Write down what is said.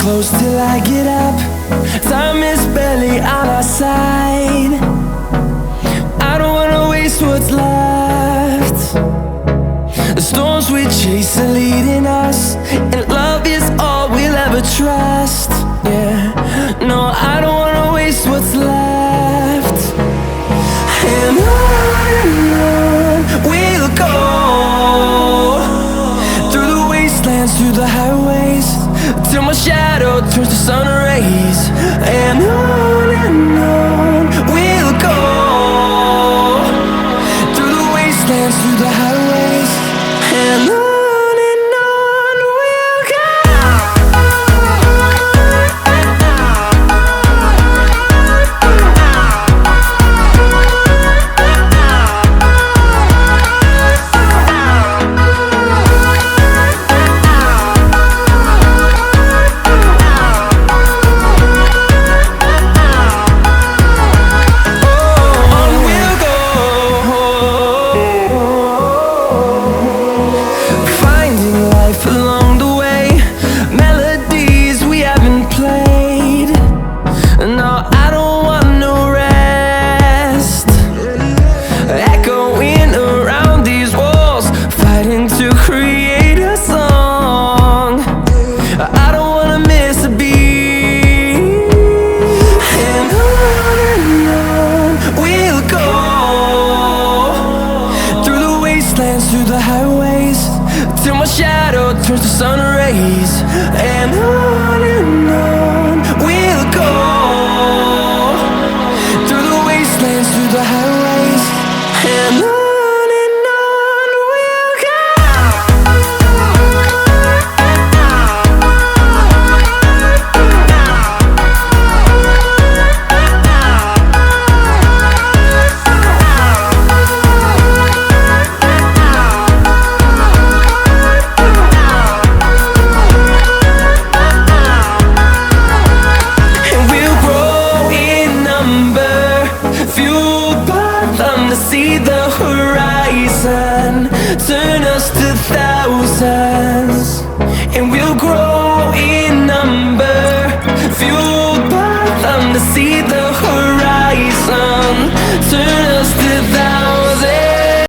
close till I get up. Time is barely on our side. I don't wanna waste what's left. The storms we chase are leading us, and love is all we'll ever trust. Yeah, no, I don't wanna waste what's left. And on we'll go, through the wastelands, through the highways, till my shadow turns to sun rays. And on we'll go, through the wastelands, through the highways, and on we'll go. Through the highways, till my shadow turns to sun rays. And on we'll go, through the wastelands, through the highways, and on we'll go. See the horizon turn us to thousands, and we'll grow